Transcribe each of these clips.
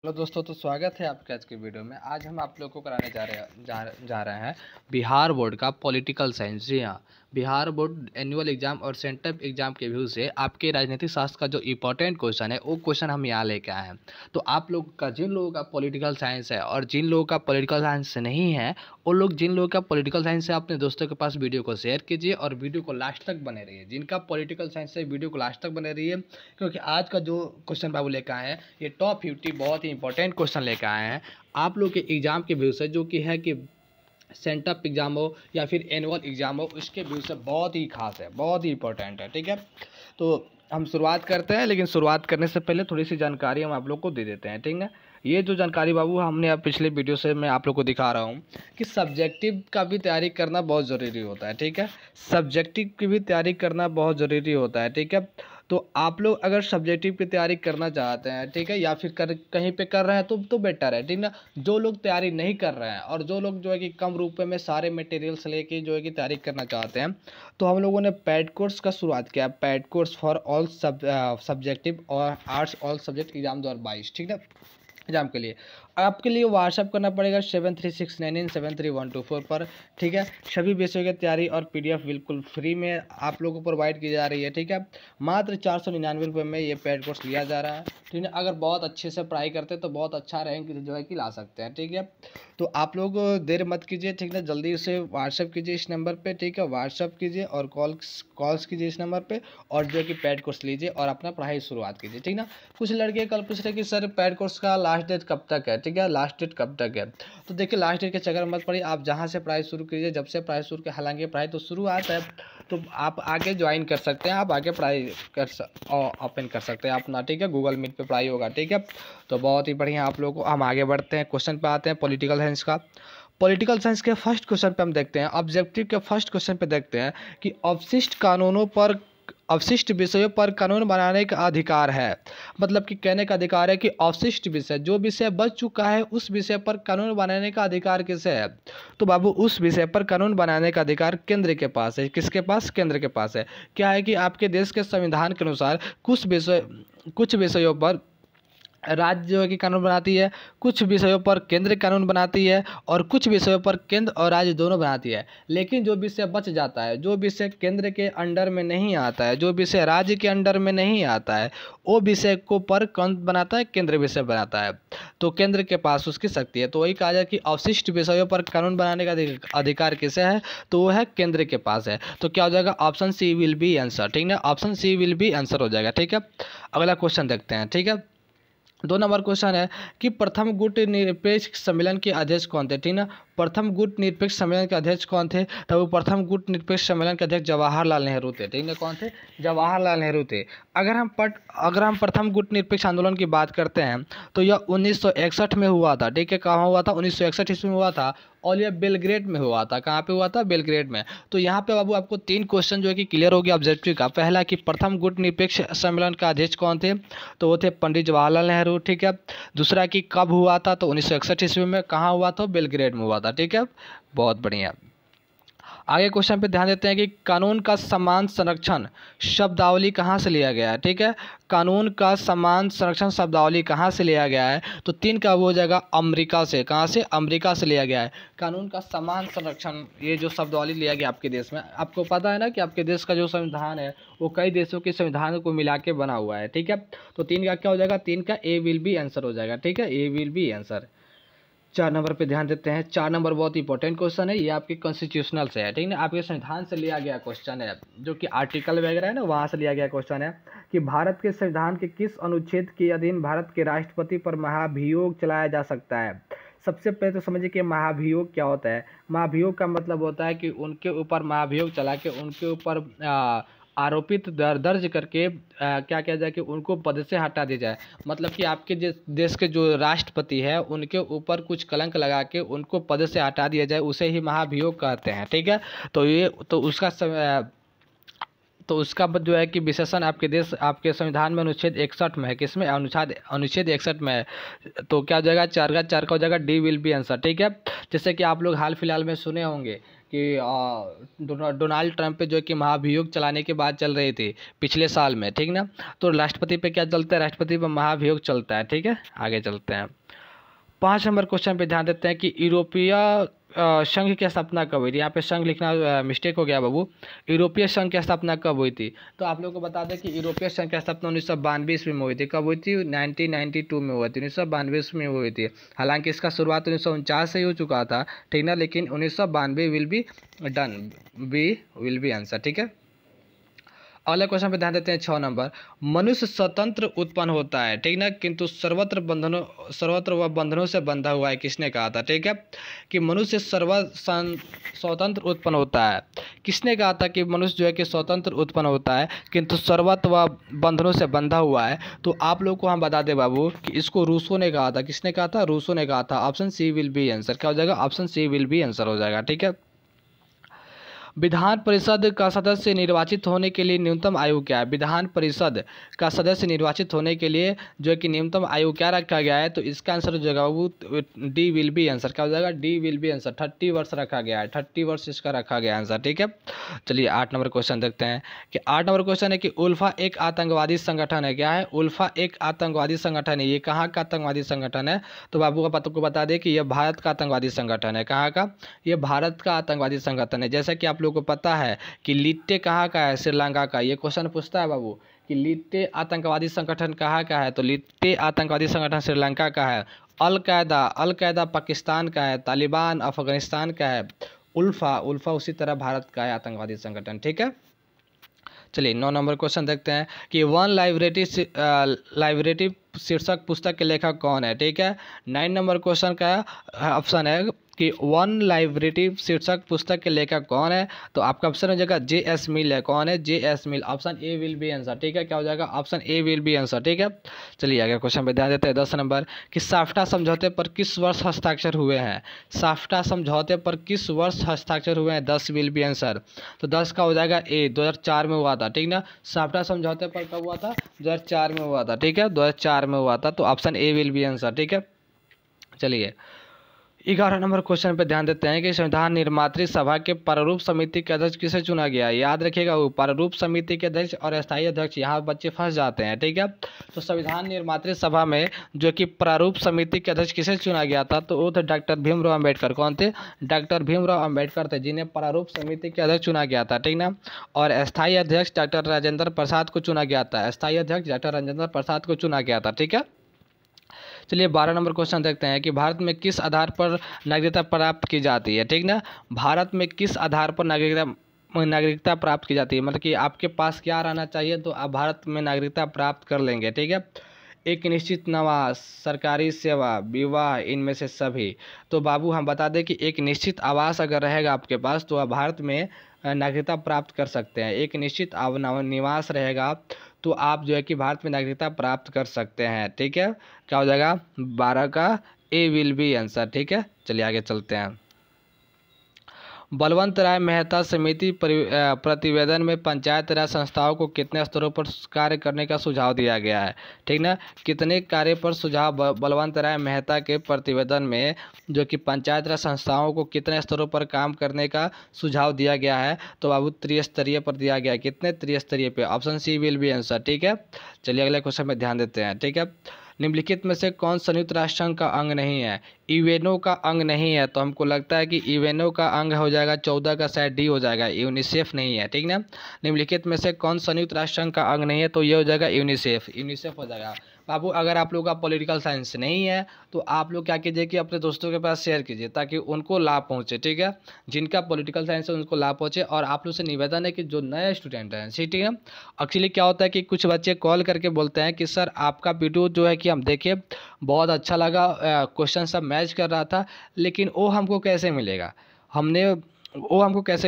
Hello दोस्तों, तो स्वागत है आपके आज के वीडियो में। आज हम आप लोगों को कराने जा रहे हैं बिहार बोर्ड का पॉलिटिकल साइंस। जी हाँ, बिहार बोर्ड एनुअल एग्जाम और सेंट्रल एग्जाम के व्यू से आपके राजनीतिक शास्त्र का जो इंपॉर्टेंट क्वेश्चन है वो क्वेश्चन हम यहाँ लेके आए हैं। तो आप लोग का जिन लोगों का पॉलिटिकल साइंस है और जिन लोगों का पॉलिटिकल साइंस नहीं है, वो लोग जिन लोगों का पॉलिटिकल साइंस है अपने दोस्तों के पास वीडियो को शेयर कीजिए और वीडियो को लास्ट तक बने रहिए। जिनका पॉलिटिकल साइंस है वीडियो को लास्ट तक बने रहिए, क्योंकि आज का जो क्वेश्चन बाबू लेकर आए हैं ये टॉप 50 बहुत ही इंपॉर्टेंट क्वेश्चन लेकर आए हैं आप लोग के एग्जाम के व्यू से, जो कि है कि सेंटअप एग्जाम हो या फिर एनुअल एग्जाम हो, उसके व्यू से बहुत ही खास है, बहुत ही इंपॉर्टेंट है। ठीक है, तो हम शुरुआत करते हैं, लेकिन शुरुआत करने से पहले थोड़ी सी जानकारी हम आप लोग को दे देते हैं। ठीक है, ये जो जानकारी बाबू हमने अब पिछले वीडियो से मैं आप लोग को दिखा रहा हूँ कि सब्जेक्टिव का भी तैयारी करना बहुत ज़रूरी होता है। ठीक है, सब्जेक्टिव की भी तैयारी करना बहुत ज़रूरी होता है। ठीक है, तो आप लोग अगर सब्जेक्टिव की तैयारी करना चाहते हैं, ठीक है, या फिर कहीं पे कर रहे हैं तो बेटर है। ठीक ना, जो लोग तैयारी नहीं कर रहे हैं और जो लोग जो है कि कम रुपए में सारे मटेरियल्स लेके जो है कि तैयारी करना चाहते हैं, तो हम लोगों ने पैड कोर्स का शुरुआत किया। Pad course for all subjective और आर्ट्स ऑल सब्जेक्ट एग्जाम 2022। ठीक है, एग्जाम के लिए आपके लिए व्हाट्सअप करना पड़ेगा 7369973124 पर। ठीक है, सभी विषयों की तैयारी और पीडीएफ बिल्कुल फ्री में आप लोगों को प्रोवाइड की जा रही है। ठीक है, मात्र 499 रुपये में ये पेड कोर्स लिया जा रहा है। ठीक है, अगर बहुत अच्छे से पढ़ाई करते हैं तो बहुत अच्छा रैंक जो है कि ला सकते हैं। ठीक है, तो आप लोग देर मत कीजिए। ठीक है, जल्दी से व्हाट्सअप कीजिए इस नंबर पर। ठीक है, व्हाट्सअप कीजिए और कॉल्स कीजिए इस नंबर पर, और जो है कि पेड कोर्स लीजिए और अपना पढ़ाई शुरुआत कीजिए। ठीक ना, कुछ लड़के कल पूछ रहे कि सर पेड कोर्स का लास्ट डेट कब तक है। ठीक है, लास्ट डेट कब तक है, तो देखिए लास्ट डेट के चक्कर मत पड़िए। आप जहाँ से पढ़ाई शुरू कीजिए, जब से पढ़ाई शुरू की, हालांकि पढ़ाई तो शुरुआत है, तो आप आगे ज्वाइन कर सकते हैं, आप आगे पढ़ाई ओपन कर सकते हैं अपना। ठीक है, गूगल मीट पे पढ़ाई होगा। ठीक है, तो बहुत ही बढ़िया आप लोगों को। हम आगे बढ़ते हैं, क्वेश्चन पे आते हैं पॉलिटिकल साइंस का। पॉलिटिकल साइंस के फर्स्ट क्वेश्चन पे हम देखते हैं, ऑब्जेक्टिव के फर्स्ट क्वेश्चन पे देखते हैं कि अवशिष्ट विषयों पर कानून बनाने का अधिकार है। मतलब कि कहने का अधिकार है कि अवशिष्ट विषय, जो विषय बच चुका है, उस विषय पर कानून बनाने का अधिकार किसे है। तो बाबू उस विषय पर कानून बनाने का अधिकार केंद्र के पास है। किसके पास? केंद्र के पास है। क्या है कि आपके देश के संविधान के अनुसार कुछ विषयों पर राज्य जो है कि कानून बनाती है, कुछ विषयों पर केंद्र कानून बनाती है, और कुछ विषयों पर केंद्र और राज्य दोनों बनाती है। लेकिन जो विषय बच जाता है, जो विषय केंद्र के अंडर में नहीं आता है, जो विषय राज्य के अंडर में नहीं आता है, वो विषय को पर कौन बनाता है? केंद्र विषय बनाता है। तो केंद्र के पास उसकी शक्ति है। तो वही कहा जाए कि अवशिष्ट विषयों पर कानून बनाने का अधिकार किसे है? तो वो है केंद्र के पास है। तो क्या हो जाएगा? Option C will be answer. ठीक है, option C will be answer हो जाएगा। ठीक है, अगला क्वेश्चन देखते हैं। ठीक है, 2 नंबर क्वेश्चन है कि प्रथम गुट निरपेक्ष सम्मेलन के अध्यक्ष कौन थे। ठीक ना, प्रथम गुट निरपेक्ष सम्मेलन के अध्यक्ष कौन थे? तो वो प्रथम गुट निरपेक्ष सम्मेलन के अध्यक्ष जवाहरलाल नेहरू थे। ठीक है, कौन थे? जवाहरलाल नेहरू थे। अगर हम प्रथम गुट निरपेक्ष आंदोलन की बात करते हैं तो यह 1961 में हुआ था। ठीक है, कहाँ हुआ था? 1961 ईस्वी में हुआ था, और यह बेलग्रेड में हुआ था। कहाँ पे हुआ था? बेलग्रेड में। तो यहाँ पे बाबू आपको 3 क्वेश्चन जो है कि क्लियर हो गया ऑब्जेक्टिव का। पहला कि प्रथम गुट निरपेक्ष सम्मेलन का अध्यक्ष कौन थे? तो वो थे पंडित जवाहरलाल नेहरू। ठीक है, दूसरा कि कब हुआ था? तो 1961 ईस्वी में। कहाँ हुआ था? बेलग्रेड में हुआ था। ठीक है, बहुत बढ़िया। आगे क्वेश्चन पे ध्यान देते हैं कि कानून का समान संरक्षण शब्दावली कहाँ से लिया गया है। ठीक है, कानून का समान संरक्षण शब्दावली कहाँ से लिया गया है? तो 3 का वो हो जाएगा अमेरिका से। कहाँ से? अमेरिका से लिया गया है। कानून का समान संरक्षण, ये जो शब्दावली लिया गया आपके देश में, आपको पता है ना कि आपके देश का जो संविधान है वो कई देशों के संविधान को मिला के बना हुआ है। ठीक है, तो 3 का क्या हो जाएगा? 3 का ए विल बी आंसर हो जाएगा। ठीक है, ए विल बी आंसर। 4 नंबर पे ध्यान देते हैं। 4 नंबर बहुत इंपॉर्टेंट क्वेश्चन है, ये आपके कॉन्स्टिट्यूशनल से है। ठीक है, आपके संविधान से लिया गया क्वेश्चन है, जो कि आर्टिकल वगैरह है ना, वहाँ से लिया गया क्वेश्चन है कि भारत के संविधान के किस अनुच्छेद के अधीन भारत के राष्ट्रपति पर महाभियोग चलाया जा सकता है। सबसे पहले तो समझिए कि महाभियोग क्या होता है। महाभियोग का मतलब होता है कि उनके ऊपर महाभियोग चला के उनके ऊपर आरोपित दर्ज करके क्या किया जाए कि उनको पद से हटा दिया जाए। मतलब कि आपके देश के जो राष्ट्रपति है उनके ऊपर कुछ कलंक लगा के उनको पद से हटा दिया जाए, उसे ही महाभियोग कहते हैं। ठीक है, तो उसका जो है कि विशेषण आपके संविधान में अनुच्छेद 61 में है। किसमें? अनुच्छेद 61 में है। तो क्या हो जाएगा? 4 का हो जाएगा, डी विल बी आंसर। ठीक है, जैसे कि आप लोग हाल फिलहाल में सुने होंगे कि डोनाल्ड ट्रंप पे जो है कि महाभियोग चलाने की बात चल रही थी पिछले साल में, ठीक ना। तो राष्ट्रपति पे क्या चलता है, राष्ट्रपति पे महाभियोग चलता है, ठीक है। आगे चलते हैं, 5 नंबर क्वेश्चन पे ध्यान देते हैं कि यूरोपीय संघ की स्थापना कब हुई थी। यहाँ पे संघ लिखना मिस्टेक हो गया बाबू, यूरोपीय संघ की स्थापना कब हुई थी। तो आप लोगों को बता दें कि यूरोपीय संघ की स्थापना 1992 ईस्वी में हुई थी। कब हुई थी, 1992 में हुई थी, 1992 ईस्वी में हुई थी। हालांकि इसका शुरुआत 1949 से ही हो चुका था, ठीक ना, लेकिन 1992 will be done, B will be answer, ठीक है। अगले क्वेश्चन पे ध्यान देते हैं 6 नंबर, मनुष्य स्वतंत्र उत्पन्न होता है, ठीक ना, किंतु सर्वत्र वह बंधनों से बंधा हुआ है, किसने कहा था, ठीक है। कि मनुष्य स्वतंत्र उत्पन्न होता है, किसने कहा था कि मनुष्य जो है कि स्वतंत्र उत्पन्न होता है किंतु सर्वत्र वह बंधनों से बंधा हुआ है। तो आप लोग को हम बता दें बाबू कि इसको रूसो ने कहा था, किसने कहा था, रूसो ने कहा था। Option C will be answer, क्या हो जाएगा, option C will be answer हो जाएगा, ठीक है। विधान परिषद का सदस्य निर्वाचित होने के लिए न्यूनतम आयु क्या है। विधान परिषद का सदस्य निर्वाचित होने के लिए जो है कि न्यूनतम आयु क्या रखा गया है। तो इसका आंसर हो जाएगा वो डी विल बी आंसर, क्या हो जाएगा, डी विल बी आंसर। 30 वर्ष रखा गया है, 30 वर्ष इसका रखा गया आंसर, ठीक है। चलिए 8 नंबर क्वेश्चन देखते हैं कि 8 नंबर क्वेश्चन है कि उल्फा एक आतंकवादी संगठन है। क्या है, उल्फा एक आतंकवादी संगठन है। ये कहाँ का आतंकवादी संगठन है। तो बाबू को बता दें कि यह भारत का आतंकवादी संगठन है। कहाँ का, यह भारत का आतंकवादी संगठन है। जैसा कि आप लोगों को पता है कि लिट्टे कहाँ का है, श्रीलंका का। ये क्वेश्चन पूछता है बाबू कि लिट्टे आतंकवादी संगठन कहाँ का है। तो लिट्टे आतंकवादी संगठन श्रीलंका का है। अल कायदा पाकिस्तान का है। तालिबान अफगानिस्तान का है। उल्फा उसी तरह भारत का है आतंकवादी संगठन, ठीक है। चलिए 9 नंबर क्वेश्चन देखते हैं कि वन लाइब्रेरी शीर्षक पुस्तक के लेखक कौन है, ठीक है। 9 नंबर क्वेश्चन का ऑप्शन है कि वन लाइब्रेरी शीर्षक पुस्तक के लेखक कौन है। तो आपका ऑप्शन हो जाएगा J.S. मिल है। कौन है, J.S. Mill. Option A will be answer, ठीक है। क्या हो जाएगा, option A will be answer, ठीक है। चलिए आगे क्वेश्चन पे ध्यान देते हैं 10 नंबर कि साफ्टा समझौते पर किस वर्ष हस्ताक्षर हुए हैं। साफ्टा समझौते पर किस वर्ष हस्ताक्षर हुए हैं, 10 विल बी आंसर। तो 10 का हो जाएगा ए, 2004 में हुआ था, ठीक ना। साफ्टा समझौते पर कब हुआ था, 2004 में हुआ था, ठीक है, 2004 में हुआ था। तो option A will be answer, ठीक है। चलिए 11 नंबर क्वेश्चन पे ध्यान देते हैं कि संविधान निर्मात्री सभा के प्रारूप समिति के अध्यक्ष किसे चुना गया। याद रखिएगा वो प्रारूप समिति के अध्यक्ष और अस्थायी अध्यक्ष, यहाँ बच्चे फंस जाते हैं, ठीक है। तो संविधान निर्मात्री सभा में जो कि प्रारूप समिति के अध्यक्ष किसे चुना गया था, तो वो थे डॉक्टर भीमराव अम्बेडकर। कौन थे, डॉक्टर भीमराव अम्बेडकर थे जिन्हें प्रारूप समिति के अध्यक्ष चुना गया था, ठीक ना। और अस्थायी अध्यक्ष डॉक्टर राजेंद्र प्रसाद को चुना गया था। अस्थायी अध्यक्ष डॉक्टर राजेंद्र प्रसाद को चुना गया था, ठीक है। चलिए 12 नंबर क्वेश्चन देखते हैं कि भारत में किस आधार पर नागरिकता प्राप्त की जाती है, ठीक ना। भारत में किस आधार पर नागरिकता प्राप्त की जाती है, मतलब कि आपके पास क्या रहना चाहिए तो आप भारत में नागरिकता प्राप्त कर लेंगे, ठीक है। एक निश्चित नवास, सरकारी सेवा, विवाह, इनमें से सभी। तो बाबू हम बता दें कि एक निश्चित आवास अगर रहेगा आपके पास तो आप भारत में नागरिकता प्राप्त कर सकते हैं। एक निश्चित निवास रहेगा तो आप जो है कि भारत में नागरिकता प्राप्त कर सकते हैं, ठीक है। क्या हो जाएगा, 12 का ए विल बी आंसर, ठीक है। चलिए आगे चलते हैं। बलवंत राय मेहता समिति प्रतिवेदन में पंचायत राज संस्थाओं को कितने स्तरों पर कार्य करने का सुझाव दिया गया है, ठीक ना। कितने कार्य पर सुझाव बलवंत राय मेहता के प्रतिवेदन में जो कि पंचायत राज संस्थाओं को कितने स्तरों पर काम करने का सुझाव दिया गया है। तो बाबू त्रिस्तरीय पर दिया गया है। कितने, त्रिस्तरीय पे। Option C will be answer, ठीक है। चलिए अगले क्वेश्चन में ध्यान देते हैं, ठीक है। निम्नलिखित में से कौन संयुक्त राष्ट्र संघ का अंग नहीं है। यूएनओ का अंग नहीं है, तो हमको लगता है कि यूएनओ का अंग हो जाएगा 14 का, शायद डी हो जाएगा। यूनिसेफ नहीं है, ठीक ना। निम्नलिखित में से कौन संयुक्त राष्ट्र संघ का अंग नहीं है, तो ये हो जाएगा यूनिसेफ हो जाएगा। बाबू अगर आप लोगों का पॉलिटिकल साइंस नहीं है तो आप लोग क्या कीजिए कि अपने दोस्तों के पास शेयर कीजिए ताकि उनको लाभ पहुंचे, ठीक है। जिनका पॉलिटिकल साइंस है उनको लाभ पहुंचे। और आप लोग से निवेदन है कि जो नए स्टूडेंट हैं, ठीक है। एक्चुअली क्या होता है कि कुछ बच्चे कॉल करके बोलते हैं कि सर आपका वीडियो जो है कि हम देखे बहुत अच्छा लगा, क्वेश्चन सब मैच कर रहा था, लेकिन वो हमको कैसे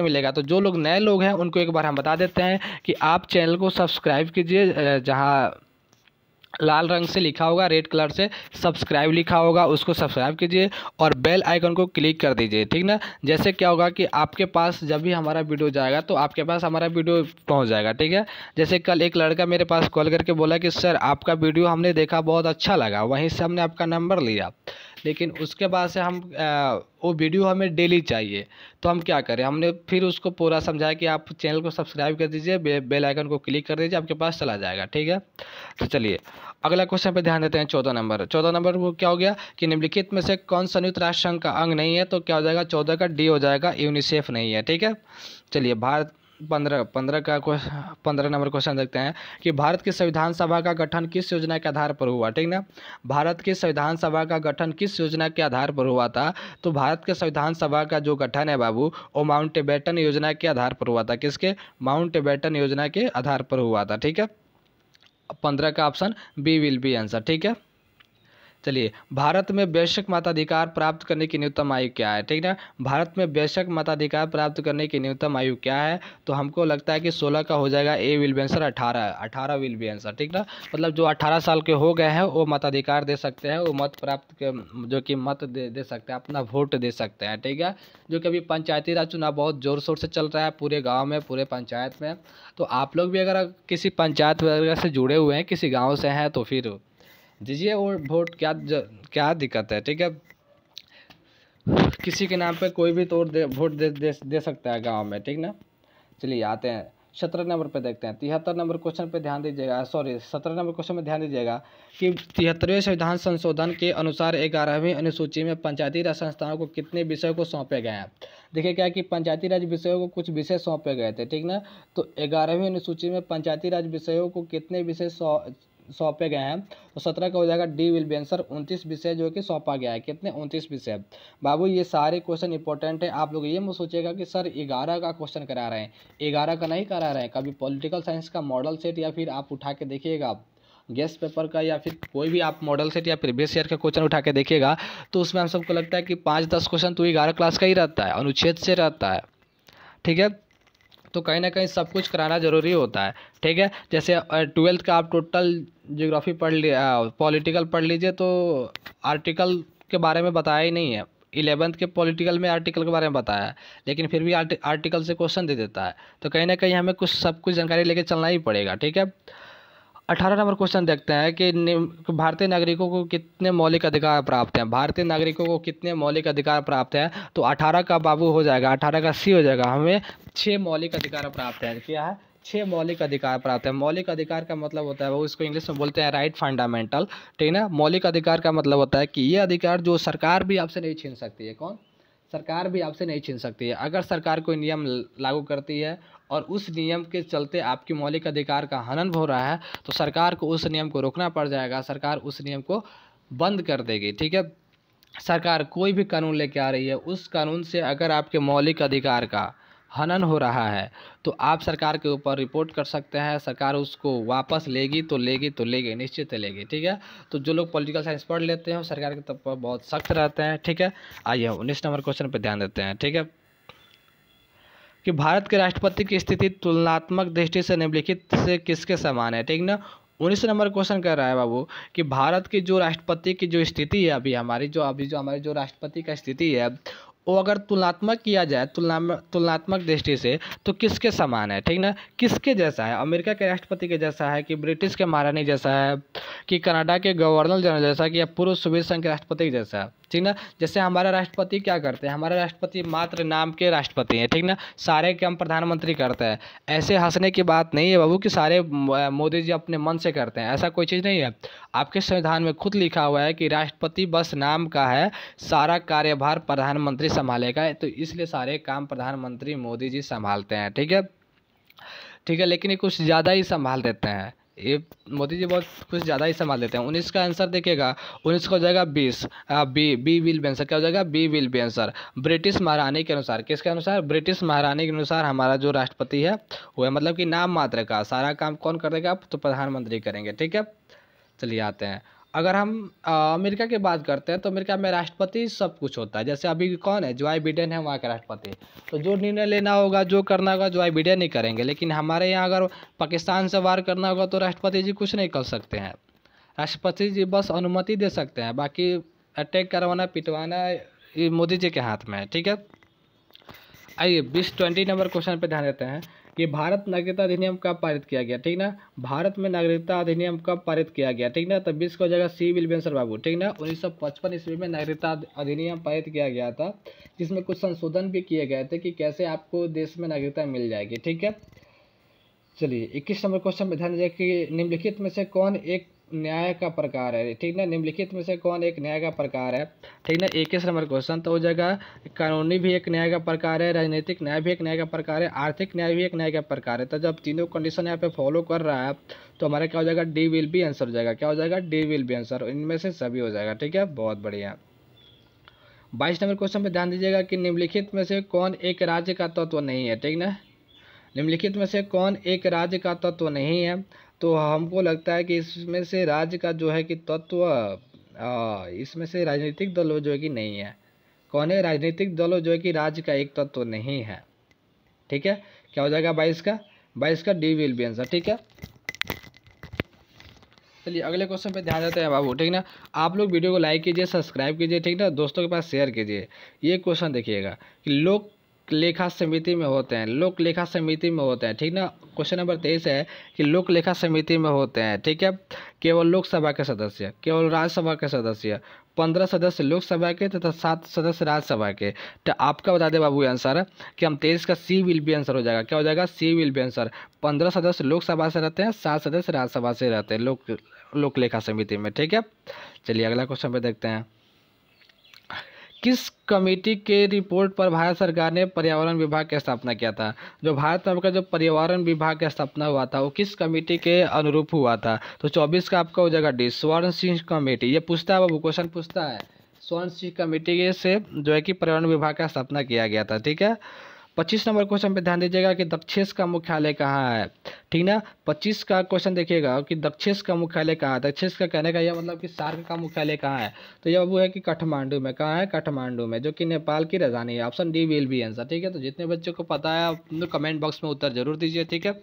मिलेगा, तो जो लोग नए लोग हैं उनको एक बार हम बता देते हैं कि आप चैनल को सब्सक्राइब कीजिए। जहाँ लाल रंग से लिखा होगा, रेड कलर से सब्सक्राइब लिखा होगा, उसको सब्सक्राइब कीजिए और बेल आइकन को क्लिक कर दीजिए, ठीक ना। जैसे क्या होगा कि आपके पास जब भी हमारा वीडियो जाएगा तो आपके पास हमारा वीडियो पहुंच जाएगा, ठीक है। जैसे कल एक लड़का मेरे पास कॉल करके बोला कि सर आपका वीडियो हमने देखा बहुत अच्छा लगा, वहीं से हमने आपका नंबर लिया, लेकिन उसके बाद से हम वो वीडियो हमें डेली चाहिए। तो हम क्या करें, हमने फिर उसको पूरा समझाया कि आप चैनल को सब्सक्राइब कर दीजिए, बेल आइकन को क्लिक कर दीजिए, आपके पास चला जाएगा। ठीक है, तो चलिए अगला क्वेश्चन पे ध्यान देते हैं। 14 नंबर वो क्या हो गया कि निम्नलिखित में से कौन संयुक्त राष्ट्र संघ का अंग नहीं है? तो क्या हो जाएगा, 14 का डी हो जाएगा, यूनिसेफ नहीं है। ठीक है, चलिए भारत 15 नंबर क्वेश्चन देखते हैं कि भारत की संविधान सभा का गठन किस योजना के आधार पर हुआ? ठीक ना, भारत की संविधान सभा का गठन किस योजना के आधार पर हुआ था? तो भारत के संविधान सभा का जो गठन है बाबू, वो माउंटबेटन योजना के आधार पर हुआ था। किसके? माउंटबेटन योजना के आधार पर हुआ था। ठीक है, 15 का option B will be answer. ठीक है, चलिए भारत में वैश्विक मताधिकार प्राप्त करने की न्यूनतम आयु क्या है? ठीक ना, भारत में वैश्विक मताधिकार प्राप्त करने की न्यूनतम आयु क्या है? तो हमको लगता है कि 16 का हो जाएगा, A will be answer. 18 will be answer. ठीक ना, मतलब जो 18 साल के हो गए हैं वो मताधिकार दे सकते हैं, वो मत प्राप्त जो कि मत दे सकते हैं, अपना वोट दे सकते हैं। ठीक है, जो कि अभी पंचायती राज चुनाव बहुत ज़ोर शोर से चल रहा है पूरे गाँव में, पूरे पंचायत में। तो आप लोग भी अगर किसी पंचायत वगैरह से जुड़े हुए हैं, किसी गाँव से हैं, तो फिर दीजिए वो वोट। क्या दिक्कत है? ठीक है, किसी के नाम पे कोई भी तो वोट दे सकता है गांव में। ठीक ना, चलिए आते हैं 17 नंबर पे देखते हैं। 73 नंबर क्वेश्चन पे ध्यान दीजिएगा, सॉरी 17 नंबर क्वेश्चन में ध्यान दीजिएगा कि 73वें संविधान संशोधन के अनुसार 11वीं अनुसूची में पंचायती राज संस्थाओं को कितने विषयों को सौंपे गए हैं? देखिए क्या है कि पंचायती राज विषयों को कुछ विषय सौंपे गए थे। ठीक ना, तो 11वीं अनुसूची में पंचायती राज विषयों को कितने विषय सौंपे गए हैं? तो 17 का हो जाएगा, डी विल बी आंसर। 29 विषय जो कि सौंपा गया है। कितने? 29 विषय। बाबू ये सारे क्वेश्चन इंपॉर्टेंट है। आप लोग ये मत सोचिएगा कि सर 11 का क्वेश्चन करा रहे हैं, 11 का नहीं करा रहे हैं। कभी पॉलिटिकल साइंस का मॉडल सेट या फिर आप उठा के देखिएगा गेस्ट पेपर का, या फिर कोई भी आप मॉडल सेट या प्रीवियस ईयर का क्वेश्चन उठा के देखिएगा, तो उसमें हम सबको लगता है कि 5-10 क्वेश्चन तो 11 क्लास का ही रहता है, अनुच्छेद से रहता है। ठीक है, तो कहीं ना कहीं सब कुछ कराना ज़रूरी होता है। ठीक है, जैसे 12th का आप टोटल ज्योग्राफी पढ़ लिया, पॉलिटिकल पढ़ लीजिए, तो आर्टिकल के बारे में बताया ही नहीं है। 11th के पॉलिटिकल में आर्टिकल के बारे में बताया है, लेकिन फिर भी आर्टिकल से क्वेश्चन दे देता है। तो कहीं ना कहीं हमें सब कुछ जानकारी लेके चलना ही पड़ेगा। ठीक है, 18 नंबर क्वेश्चन देखते हैं कि भारतीय नागरिकों को कितने मौलिक अधिकार प्राप्त हैं? भारतीय नागरिकों को कितने मौलिक अधिकार प्राप्त हैं? तो 18 का बाबू हो जाएगा, 18 का सी हो जाएगा। हमें 6 मौलिक अधिकार प्राप्त है। क्या है? 6 मौलिक अधिकार प्राप्त है। मौलिक अधिकार का मतलब होता है, वो इसको इंग्लिश में बोलते हैं राइट फंडामेंटल। ठीक ना, मौलिक अधिकार का मतलब होता है कि ये अधिकार जो सरकार भी आपसे नहीं छीन सकती है। कौन? सरकार भी आपसे नहीं छीन सकती है। अगर सरकार कोई नियम लागू करती है और उस नियम के चलते आपकी मौलिक अधिकार का हनन हो रहा है, तो सरकार को उस नियम को रोकना पड़ जाएगा, सरकार उस नियम को बंद कर देगी। ठीक है, सरकार कोई भी कानून लेके आ रही है, उस कानून से अगर आपके मौलिक अधिकार का हनन हो रहा है, तो आप सरकार के ऊपर रिपोर्ट कर सकते हैं। सरकार उसको वापस लेगी तो लेगी, निश्चित लेगी। ठीक है, तो जो लोग पॉलिटिकल साइंस पढ़ लेते हैं, सरकार के तब पर बहुत सख्त रहते हैं। ठीक है, आइए 19 नंबर क्वेश्चन पर ध्यान देते हैं। ठीक है, कि भारत के राष्ट्रपति की स्थिति तुलनात्मक दृष्टि से निम्नलिखित से किसके समान है? ठीक ना, 19 नंबर क्वेश्चन कर रहा है बाबू कि भारत की जो राष्ट्रपति की जो स्थिति है, अभी हमारी जो राष्ट्रपति का स्थिति है, वो अगर तुलनात्मक किया जाए, तुलनात्मक दृष्टि से, तो किसके समान है? ठीक ना, किसके जैसा है? अमेरिका के राष्ट्रपति के जैसा है, कि ब्रिटिश के महारानी जैसा है, कि कनाडा के गवर्नर जनरल जैसा, कि या पूर्व सोवियत संघ के राष्ट्रपति के जैसा है? ठीक ना, जैसे हमारा राष्ट्रपति क्या करते हैं, हमारे राष्ट्रपति मात्र नाम के राष्ट्रपति हैं। ठीक ना, सारे काम प्रधानमंत्री करते हैं। ऐसे हंसने की बात नहीं है बाबू कि सारे मोदी जी अपने मन से करते हैं, ऐसा कोई चीज़ नहीं है। आपके संविधान में खुद लिखा हुआ है कि राष्ट्रपति बस नाम का है, सारा कार्यभार प्रधानमंत्री संभालेगा, तो इसलिए सारे काम प्रधानमंत्री मोदी जी संभालते हैं। ठीक है, ठीक है, लेकिन ये कुछ ज़्यादा ही संभाल देते हैं, ये मोदी जी बहुत कुछ ज़्यादा ही संभाल देते हैं। 19 का आंसर देखिएगा, 19 का हो जाएगा 20, बी विल बी आंसर। क्या हो जाएगा? B will be answer. British महारानी के अनुसार, किसके अनुसार? ब्रिटिश महारानी के अनुसार हमारा जो राष्ट्रपति है वो है, मतलब कि नाम मात्र का, सारा काम कौन करेगा? तो प्रधानमंत्री करेंगे। ठीक है, चलिए आते हैं, अगर हम अमेरिका की बात करते हैं, तो अमेरिका में राष्ट्रपति सब कुछ होता है। जैसे अभी कौन है? जो बाइडेन है वहाँ के राष्ट्रपति। तो जो निर्णय लेना होगा, जो करना होगा, जो बाइडेन ही करेंगे। लेकिन हमारे यहाँ अगर पाकिस्तान से वार करना होगा, तो राष्ट्रपति जी कुछ नहीं कर सकते हैं। राष्ट्रपति जी बस अनुमति दे सकते हैं, बाकी अटैक करवाना, पिटवाना ये मोदी जी के हाथ में है। ठीक है, आइए 20 नंबर क्वेश्चन पे ध्यान देते हैं कि भारत नागरिकता अधिनियम कब पारित किया गया, ठीक ना। भारत में नागरिकता अधिनियम कब पारित किया गया, ठीक ना। तब 20 का हो जाएगा सी विल बी आंसर बाबू, ठीक ना। 1955 ईस्वी में नागरिकता अधिनियम पारित किया गया था, जिसमें कुछ संशोधन भी किए गए थे कि कैसे आपको देश में नागरिकता मिल जाएगी, ठीक है। चलिए 21 नंबर क्वेश्चन में ध्यान दीजिए कि निम्नलिखित में से कौन एक न्याय का प्रकार है, ठीक ना। निम्नलिखित में से कौन एक न्याय का प्रकार है, ठीक ना। 21 नंबर क्वेश्चन तो हो जाएगा कानूनी भी एक न्याय का प्रकार है, राजनीतिक न्याय भी एक न्याय का प्रकार है, आर्थिक न्याय भी एक न्याय का प्रकार है। तो जब तीनों कंडीशन यहाँ पे फॉलो कर रहा है तो हमारा क्या हो जाएगा, डी विल बी आंसर हो जाएगा। क्या हो जाएगा, डी विल बी आंसर, इनमें से सभी हो जाएगा, ठीक है। बहुत बढ़िया। 22 नंबर क्वेश्चन पे ध्यान दीजिएगा कि निम्नलिखित में से कौन एक राज्य का तत्व नहीं है, ठीक ना। निम्नलिखित में से कौन एक राज्य का तत्व नहीं है, तो हमको लगता है कि इसमें से राज्य का जो है कि तत्व इसमें से राजनीतिक दल जो है कि नहीं है। कौन है, राजनीतिक दल जो है कि राज्य का एक तत्व नहीं है, ठीक है। क्या हो जाएगा 22 का डी विल बी आंसर, ठीक है। चलिए अगले क्वेश्चन पे ध्यान देते हैं बाबू, ठीक ना। आप लोग वीडियो को लाइक कीजिए, सब्सक्राइब कीजिए, ठीक ना, दोस्तों के पास शेयर कीजिए। ये क्वेश्चन देखिएगा कि लोक लेखा समिति में होते हैं, लोक लेखा समिति में होते हैं, ठीक ना। क्वेश्चन नंबर 23 है कि लोक लेखा समिति में होते हैं, ठीक है, केवल लोकसभा के सदस्य, केवल राज्यसभा के सदस्य, 15 सदस्य लोकसभा के तथा 7 सदस्य राज्यसभा के। तो आपका बता दे बाबू आंसर कि हम 23 का सी विल बी आंसर हो जाएगा। क्या हो जाएगा, सी विल बी आंसर। 15 सदस्य लोकसभा से रहते हैं, 7 सदस्य राज्यसभा से रहते हैं लोक लेखा समिति में, ठीक है। चलिए अगला क्वेश्चन पे देखते हैं। किस कमेटी के रिपोर्ट पर भारत सरकार ने पर्यावरण विभाग की स्थापना किया था। जो भारत में का जो पर्यावरण विभाग की स्थापना हुआ था वो किस कमेटी के अनुरूप हुआ था, तो 24 का आपका हो जाएगा डी, स्वर्ण सिंह कमेटी। ये पूछता है बाबू, क्वेश्चन पूछता है, स्वर्ण सिंह कमेटी से जो है कि पर्यावरण विभाग का स्थापना किया गया था, ठीक है। 25 नंबर क्वेश्चन पे ध्यान दीजिएगा कि दक्षेश का मुख्यालय कहाँ है, ठीक ना। 25 का क्वेश्चन देखिएगा कि दक्षेश का मुख्यालय कहाँ है। दक्षेश का कहने का यह मतलब कि सार्क का मुख्यालय कहाँ है, तो यह वो है कि काठमांडू में। कहाँ है, काठमांडू में, जो कि नेपाल की राजधानी है। Option D will be answer, ठीक है। तो जितने बच्चों को पता है आप कमेंट बॉक्स में उत्तर जरूर दीजिए, ठीक है।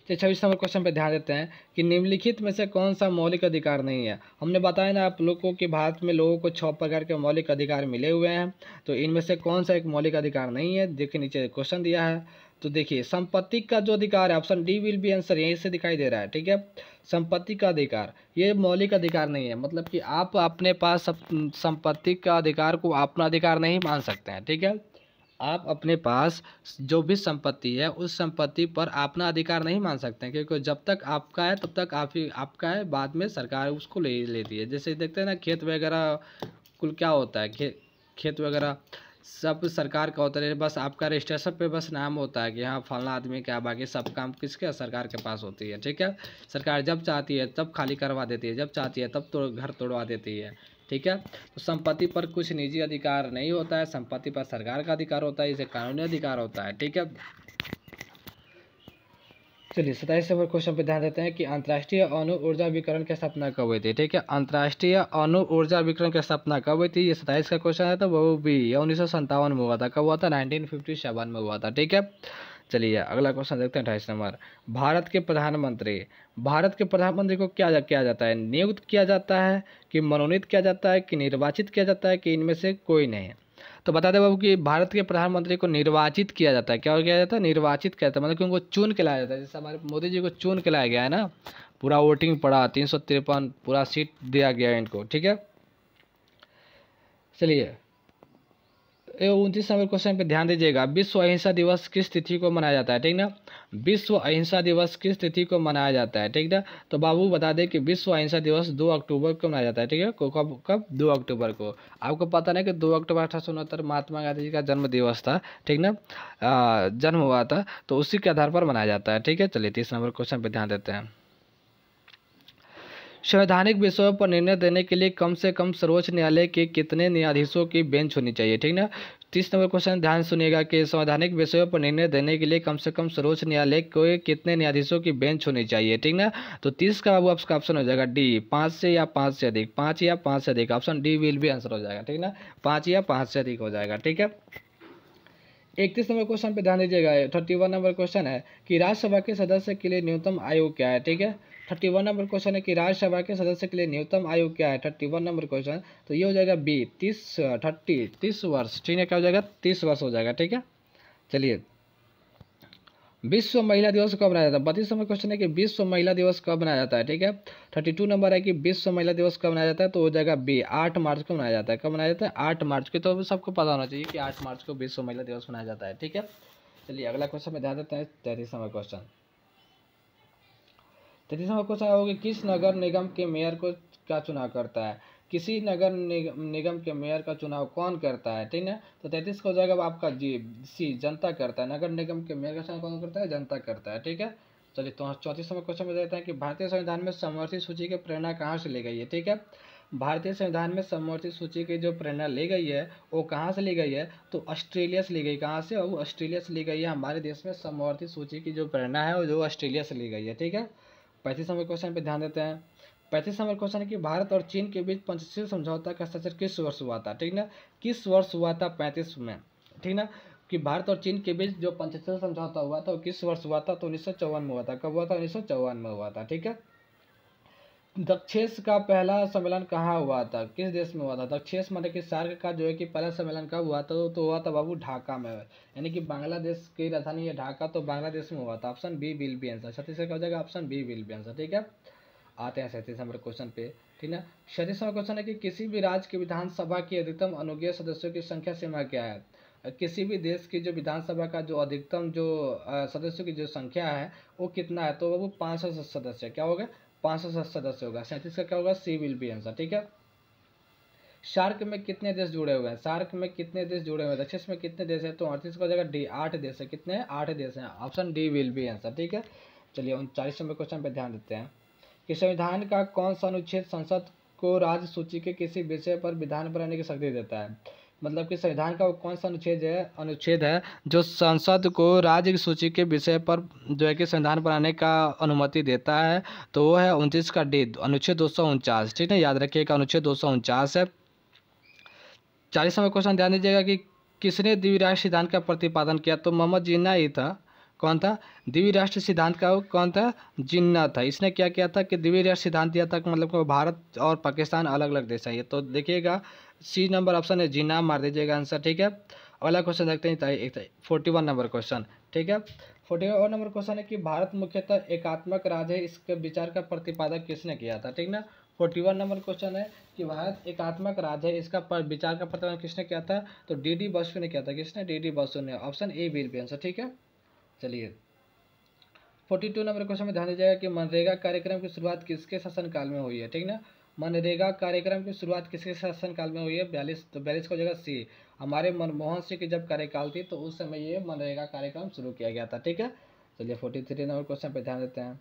तो 26 नंबर क्वेश्चन पे ध्यान देते हैं कि निम्नलिखित में से कौन सा मौलिक अधिकार नहीं है। हमने बताया ना आप लोगों को कि भारत में लोगों को 6 प्रकार के मौलिक अधिकार मिले हुए हैं, तो इनमें से कौन सा एक मौलिक अधिकार नहीं है। देखिए नीचे क्वेश्चन दिया है, तो देखिए संपत्ति का जो अधिकार है, option D will be answer, यहीं से दिखाई दे रहा है, ठीक है। संपत्ति का अधिकार ये मौलिक अधिकार नहीं है, मतलब कि आप अपने पास संपत्ति का अधिकार को अपना अधिकार नहीं मान सकते हैं, ठीक है। आप अपने पास जो भी संपत्ति है उस संपत्ति पर अपना अधिकार नहीं मान सकते हैं, क्योंकि जब तक आपका है तब तक आप ही आपका है, बाद में सरकार उसको ले लेती है। जैसे देखते हैं ना खेत वगैरह कुल क्या होता है, खेत वगैरह सब सरकार का होता है, बस आपका रजिस्ट्रेशन पे बस नाम होता है कि हाँ फलाना आदमी का, बाकी सब काम किसके, सरकार के पास होती है, ठीक है। सरकार जब चाहती है तब खाली करवा देती है, जब चाहती है तब तो घर तोड़वा देती है, ठीक है। तो संपत्ति पर कुछ निजी अधिकार नहीं होता है, संपत्ति पर सरकार का अधिकार होता है, इसे कानूनी अधिकार होता है, ठीक है। चलिए 27 नंबर क्वेश्चन पे ध्यान देते हैं कि अंतर्राष्ट्रीय अणु ऊर्जा विकिरण की स्थापना कब हुई थी, ठीक है। अंतर्राष्ट्रीय अणु ऊर्जा विकिरण की स्थापना कब हुई थी, ये 27 का क्वेश्चन है। तो वो भी 1957 में हुआ था। कब हुआ था, 1957 में हुआ था, ठीक है। चलिए अगला क्वेश्चन देखते हैं 28 नंबर। भारत के प्रधानमंत्री को क्या किया जाता है, नियुक्त किया जाता है कि मनोनीत किया जाता है कि निर्वाचित किया जाता है कि इनमें से कोई नहीं। तो बता दें बाबू कि भारत के प्रधानमंत्री को निर्वाचित किया जाता है। क्या किया जाता है, निर्वाचित किया जाता है, मतलब कि उनको चुन के लाया जाता है। जैसे हमारे मोदी जी को चुन के लाया गया है ना, पूरा वोटिंग पड़ा, 353 पूरा सीट दिया गया है इनको, ठीक है। चलिए 29 नंबर क्वेश्चन पे ध्यान दीजिएगा। विश्व अहिंसा दिवस किस तिथि को मनाया जाता है, ठीक ना। विश्व अहिंसा दिवस किस तिथि को मनाया जाता है, ठीक ना। तो बाबू बता दें कि विश्व अहिंसा दिवस 2 अक्टूबर को मनाया जाता है, ठीक है। कब 2 अक्टूबर को। आपको पता नहीं कि 2 अक्टूबर 1869 महात्मा गांधी जी का जन्म दिवस था, ठीक ना, जन्म हुआ था, तो उसी के आधार पर मनाया जाता है, ठीक है। चलिए 30 नंबर क्वेश्चन पे ध्यान देते हैं। संवैधानिक विषयों पर निर्णय देने के लिए कम से कम सर्वोच्च न्यायालय के कितने न्यायाधीशों की बेंच होनी चाहिए, ठीक ना। 30 नंबर क्वेश्चन ध्यान सुनिएगा कि संवैधानिक विषयों पर निर्णय देने के लिए कम से कम सर्वोच्च न्यायालय को कितने न्यायाधीशों की बेंच होनी चाहिए, ठीक ना। तो 30 का बाबू आपका ऑप्शन हो जाएगा डी, 5 से या 5 से अधिक, 5 या 5 से अधिक। ऑप्शन डी विल भी आंसर हो जाएगा, ठीक ना, 5 या 5 से अधिक हो जाएगा, ठीक है। 31 नंबर क्वेश्चन पे ध्यान दीजिएगा। 31 नंबर क्वेश्चन है कि राज्यसभा के सदस्य के लिए न्यूनतम आयु क्या है, ठीक है। 31 नंबर क्वेश्चन है कि राज्यसभा के सदस्य के लिए न्यूनतम आयु क्या है, 31 नंबर क्वेश्चन। तो ये हो जाएगा बी, 30 वर्ष, ठीक है। क्या हो जाएगा, 30 वर्ष हो जाएगा, ठीक है। चलिए विश्व महिला दिवस कब मनाया जाता है? 32 नंबर क्वेश्चन है कि विश्व महिला दिवस कब मनाया जाता है, ठीक है। 32 नंबर है कि विश्व महिला दिवस कब मनाया जाता है, तो हो जाएगा बी, 8 मार्च को मनाया जाता है। कब मनाया जाता है? 8 मार्च को। तो सबको पता होना चाहिए कि 8 मार्च को विश्व महिला दिवस मनाया जाता है, ठीक है। चलिए अगला क्वेश्चन में ध्यान देते हैं, 33 नंबर क्वेश्चन। 33 नंबर क्वेश्चन होगा, किस नगर निगम के मेयर को क्या चुनाव करता है? किसी नगर निगम के मेयर का चुनाव कौन करता है, ठीक है। तो 33 का हो जाएगा आपका जी, सी, जनता करता है। नगर निगम के मेयर का चुनाव कौन करता है? जनता करता है, ठीक है। चलिए तो 34 नंबर क्वेश्चन में देते हैं कि भारतीय संविधान में समवर्ती सूची की प्रेरणा कहाँ से ली गई है, ठीक है। भारतीय संविधान में समवर्ती सूची की जो प्रेरणा ली गई है वो कहाँ से ली गई है? तो ऑस्ट्रेलिया से ली गई। कहाँ से? वो ऑस्ट्रेलिया से ली गई है। हमारे देश में समवर्ती सूची की जो प्रेरणा है वो जो ऑस्ट्रेलिया से ली गई है, ठीक है। 35 नंबर क्वेश्चन पे ध्यान देते हैं। 35 नंबर क्वेश्चन है कि भारत और चीन के बीच पंचशील समझौता का हस्ताक्षर किस वर्ष हुआ था, ठीक ना। किस वर्ष हुआ था? 35 में, ठीक ना। कि भारत और चीन के बीच जो पंचशील समझौता हुआ था वो किस वर्ष हुआ था? तो 1954 में हुआ था। कब हुआ था? 1954 में हुआ था, ठीक है। दक्षेस का पहला सम्मेलन कहाँ हुआ था? किस देश में हुआ था? दक्षेस मतलब कि सार्क का जो है कि पहला सम्मेलन कब हुआ था? तो हुआ था बाबू ढाका में, यानी कि बांग्लादेश की राजधानी है ढाका, तो बांग्लादेश में हुआ था। Option B will be answer. 36 का हो जाएगा option B will be answer, ठीक है। आते हैं 37 नंबर क्वेश्चन पे, ठीक है। 37 नंबर क्वेश्चन है कि किसी भी राज्य की विधानसभा की अधिकतम अनुग्रह सदस्यों की संख्या सीमा क्या है? किसी भी देश की जो विधानसभा का जो अधिकतम जो सदस्यों की जो संख्या है वो कितना है? तो वो 500 सदस्य। क्या होगा? 500 सदस्य होगा। 37 का क्या होगा? सी विल बी आंसर, ठीक है। शार्क में कितने देश जुड़े हुए हैं? शार्क में कितने देश जुड़े हुए हैं? दक्षिण में कितने देश है? तो 38 का हो जाएगा डी, 8 देश है। कितने हैं? 8 देश हैं। Option D will be answer, ठीक है। चलिए 39 नंबर क्वेश्चन पे ध्यान देते हैं कि संविधान का कौन सा अनुच्छेद संसद को राज्य सूची के किसी विषय पर विधान बनाने की शक्ति देता है? मतलब कि संविधान का वो कौन सा अनुच्छेद है जो संसद को राज्य की सूची के विषय पर जो है कि संविधान बनाने का अनुमति देता है? तो वो है 29 का डी, अनुच्छेद 249, ठीक है। याद रखिएगा अनुच्छेद 249 है। 40 नंबर क्वेश्चन ध्यान दीजिएगा कि किसने द्विराष्ट्र सिद्धांत का प्रतिपादन किया? तो मोहम्मद जिन्ना ही था। कौन था? द्विराष्ट्र सिद्धांत का कौन था? जिन्ना था। इसने क्या किया था कि द्विराष्ट्र सिद्धांत दिया था कि मतलब कि भारत और पाकिस्तान अलग अलग देश है। ये तो देखिएगा सी नंबर ऑप्शन है, जिन्ना मार दीजिएगा आंसर, ठीक है। अगला क्वेश्चन देखते हैं 41 नंबर क्वेश्चन, ठीक है। 41 नंबर क्वेश्चन है कि भारत मुख्यतः एकात्मक राज्य है, इसके विचार का प्रतिपादक किसने किया था, ठीक ना। 41 नंबर क्वेश्चन है कि भारत एकात्मक राज्य है, इसका विचार का प्रतिपादन किसने किया था? तो डी बसु ने किया था। किसने? डी बसु ने। Option A will be answer, ठीक है। चलिए 42 नंबर क्वेश्चन में ध्यान दीजिएगा कि मनरेगा कार्यक्रम की शुरुआत किसके शासनकाल में हुई है, ठीक ना। मनरेगा कार्यक्रम की शुरुआत किसके शासनकाल में हुई है? 42। तो 42 को जगह सी, हमारे मनमोहन सिंह की जब कार्यकाल थी तो उस समय ये मनरेगा कार्यक्रम शुरू किया गया था, ठीक है। चलिए 43 नंबर क्वेश्चन पे ध्यान देते हैं।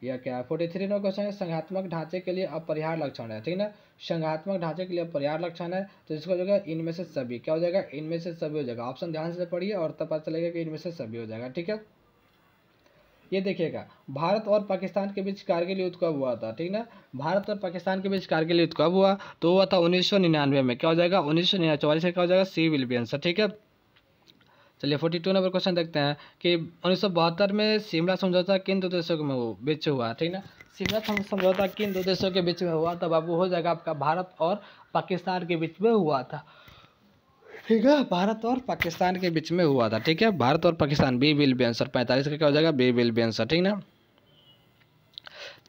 यह क्या है? 43 नंबर क्वेश्चन है संघात्मक ढांचे के लिए अपरिहार्य लक्षण है, ठीक ना। संघात्मक ढांचे के लिए अपरिहार्य लक्षण है तो इसको हो जाएगा इनमें से सभी। क्या हो जाएगा? इनमें से सभी हो जाएगा। ऑप्शन ध्यान से पढ़िए और तब पता चलेगा कि इनमें से सभी हो जाएगा, ठीक है। ये देखिएगा भारत और पाकिस्तान के बीच कारगिल युद्ध कब हुआ था, ठीक ना। भारत और पाकिस्तान के बीच कारगिल युद्ध कब हुआ? तो हुआ था 1999 में। क्या हो जाएगा? 1999। 44 से क्या हो जाएगा? सी विल बी आंसर, ठीक है। चलिए 42 नंबर क्वेश्चन देखते हैं कि 1972 में शिमला समझौता किन दो देशों के बीच हुआ, ठीक ना। शिमला समझौता किन दो देशों के बीच में हुआ? तब बाबू हो जाएगा आपका भारत और पाकिस्तान के बीच में हुआ था, ठीक है। भारत और पाकिस्तान के बीच में हुआ था, ठीक है। भारत और Pakistan, B will be answer. 45 का क्या हो जाएगा? बी विल बी आंसर, ठीक ना।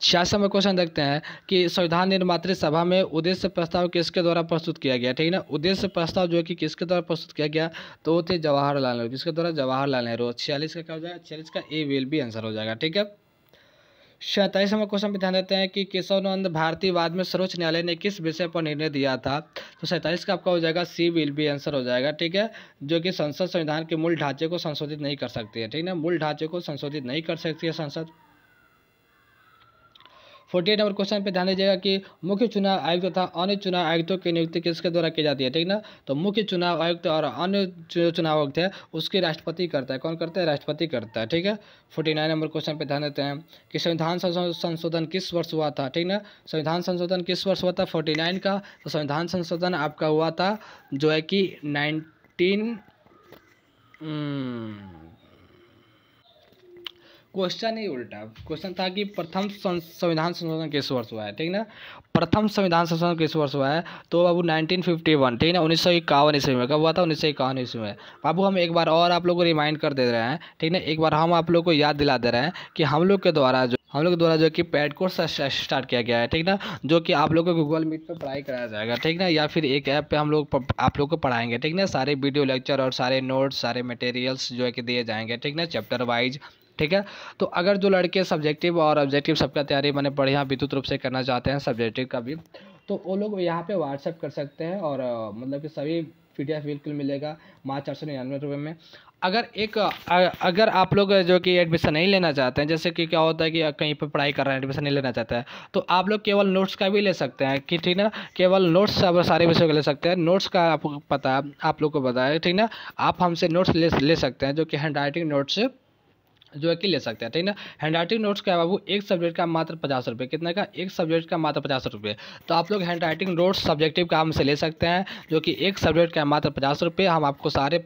66 में क्वेश्चन देखते हैं कि संविधान निर्मात्री सभा में उद्देश्य प्रस्ताव किसके द्वारा प्रस्तुत किया गया, ठीक ना। उद्देश्य प्रस्ताव जो है कि किसके द्वारा प्रस्तुत किया गया? तो वो थे जवाहरलाल नेहरू। किसके द्वारा? जवाहरलाल नेहरू। 46 का क्या हो जाएगा? 46 का ए विल बी आंसर हो जाएगा, ठीक है। 47 नंबर क्वेश्चन पे ध्यान देते हैं कि केशवानंद भारतीयवाद में सर्वोच्च न्यायालय ने किस विषय पर निर्णय दिया था? तो 47 का आपका हो जाएगा सी विल बी आंसर हो जाएगा, ठीक है। जो कि संसद संविधान के मूल ढांचे को संशोधित नहीं कर सकती है, ठीक है। मूल ढांचे को संशोधित नहीं कर सकती है संसद। 48 नंबर क्वेश्चन पे ध्यान दीजिएगा कि मुख्य चुनाव आयुक्त तथा अन्य चुनाव आयुक्तों की नियुक्ति किसके द्वारा की जाती है, ठीक ना। तो मुख्य चुनाव आयुक्त और अन्य जो चुनाव आयुक्त है उसके राष्ट्रपति करता है। कौन करता है? राष्ट्रपति करता है, ठीक है। 49 नंबर क्वेश्चन पे ध्यान देते हैं कि संविधान संशोधन किस वर्ष हुआ था, ठीक ना। संविधान संशोधन किस वर्ष हुआ था? 49 का। तो संविधान संशोधन आपका हुआ था जो है कि 19 क्वेश्चन ही उल्टा, क्वेश्चन था कि प्रथम संविधान संशोधन किस वर्ष हुआ है, ठीक ना। प्रथम संविधान संशोधन किस वर्ष हुआ है, तो बाबू 1951, ठीक ना, 1951 ईस्वी में। कब हुआ था, 1951 ईस्वी में। बाबू हम एक बार और आप लोग को रिमाइंड कर दे रहे हैं, ठीक ना, एक बार हम आप लोग को याद दिला दे रहे हैं कि हम लोग के द्वारा जो कि पेड कोर्स स्टार्ट किया गया है, ठीक ना, जो कि आप लोग को गूगल मीट पर पढ़ाई कराया जाएगा, ठीक ना, या फिर एक ऐप पे हम लोग आप लोग को पढ़ाएंगे, ठीक ना। सारे वीडियो लेक्चर और सारे नोट्स, सारे मटेरियल्स जो है कि दिए जाएंगे, ठीक ना, चैप्टर वाइज, ठीक है। तो अगर जो लड़के सब्जेक्टिव और ऑब्जेक्टिव सबका तैयारी मैंने बढ़िया विद्युत रूप से करना चाहते हैं, सब्जेक्टिव का भी, तो वो लोग यहाँ पे व्हाट्सएप कर सकते हैं और मतलब कि सभी PDF बिल्कुल मिलेगा मात्र 499 में। अगर आप लोग जो कि एडमिशन नहीं लेना चाहते हैं, जैसे कि क्या होता है कि कहीं पर पढ़ाई कर रहे हैं, एडमिशन नहीं लेना चाहते हैं, तो आप लोग केवल नोट्स का भी ले सकते हैं, कि ठीक ना, केवल नोट्स सारे विषयों का ले सकते हैं। नोट्स का आपको पता, आप लोग को पता है, ठीक ना, आप हमसे नोट्स ले सकते हैं, जो कि हैंड राइटिंग नोट्स जो है कि ले सकते हैं, ठीक ना। हैंड राइटिंग नोट्स का है बाबू, एक सब्जेक्ट का मात्र 50 रुपये। कितने का, एक सब्जेक्ट का मात्र 50 रुपये। तो आप लोग हैंड राइटिंग नोट्स सब्जेक्टिव का हमसे ले सकते हैं, जो कि एक सब्जेक्ट का मात्र 50 रुपये। हम आपको सारे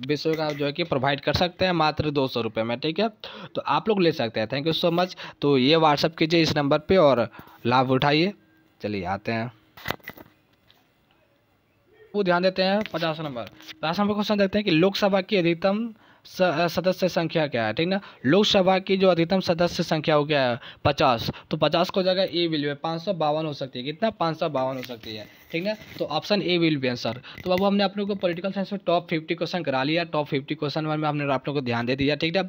विषयों का जो है कि प्रोवाइड कर सकते हैं मात्र 200 रुपये में, ठीक है। तो आप लोग ले सकते हैं। Thank you so much. तो ये व्हाट्सअप कीजिए इस नंबर पर और लाभ उठाइए। चलिए आते हैं, वो ध्यान देते हैं 50 नंबर। 50 नंबर क्वेश्चन देखते हैं कि लोकसभा की अधिकतम सदस्य संख्या क्या है, ठीक ना। लोकसभा की जो अधिकतम सदस्य संख्या हो गया है 50, तो 50 को जगह ए विल बी 552 हो सकती है। कितना, 552 हो सकती है, ठीक ना। तो option A will be answer. तो अब हमने अपने को पॉलिटिकल साइंस में टॉप 50 क्वेश्चन करा लिया। टॉप 50 क्वेश्चन में हमने आप लोग को ध्यान दे दिया, ठीक है।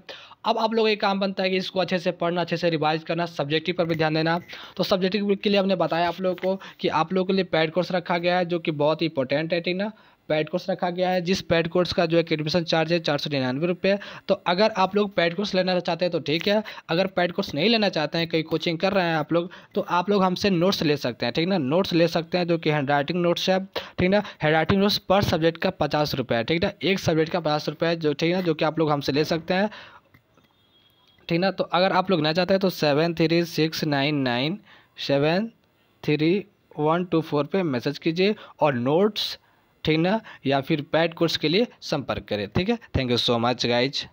अब आप लोग एक काम बनता है कि इसको अच्छे से पढ़ना, अच्छे से रिवाइज करना, सब्जेक्टिव पर भी ध्यान देना। तो सब्जेक्टिव के लिए हमने बताया आप लोग को कि आप लोगों के लिए पैड कोर्स रखा गया है, जो कि बहुत ही इंपॉर्टेंट है, ठीक ना। पैड कोर्स रखा गया है, जिस पैड कोर्स का जो है एडमिशन चार्ज है 499 रुपये। तो अगर आप लोग पैड कोर्स लेना चाहते हैं तो ठीक है। अगर पैड कोर्स नहीं लेना चाहते हैं, कहीं कोचिंग कर रहे हैं आप लोग, तो आप लोग हमसे नोट्स ले सकते हैं, ठीक ना। नोट्स ले सकते हैं, जो कि हैंड राइटिंग नोट्स है, ठीक ना। हैंड राइटिंग नोट्स पर सब्जेक्ट का 50 रुपये है, ठीक ना। एक सब्जेक्ट का 50 रुपये है, जो ठीक है, जो कि आप लोग हमसे ले सकते हैं, ठीक ना। तो अगर आप लोग ना चाहते हैं तो 7369973124 पे मैसेज कीजिए और नोट्स, ठीक ना, या फिर पैड कोर्स के लिए संपर्क करें, ठीक है। Thank you so much guys.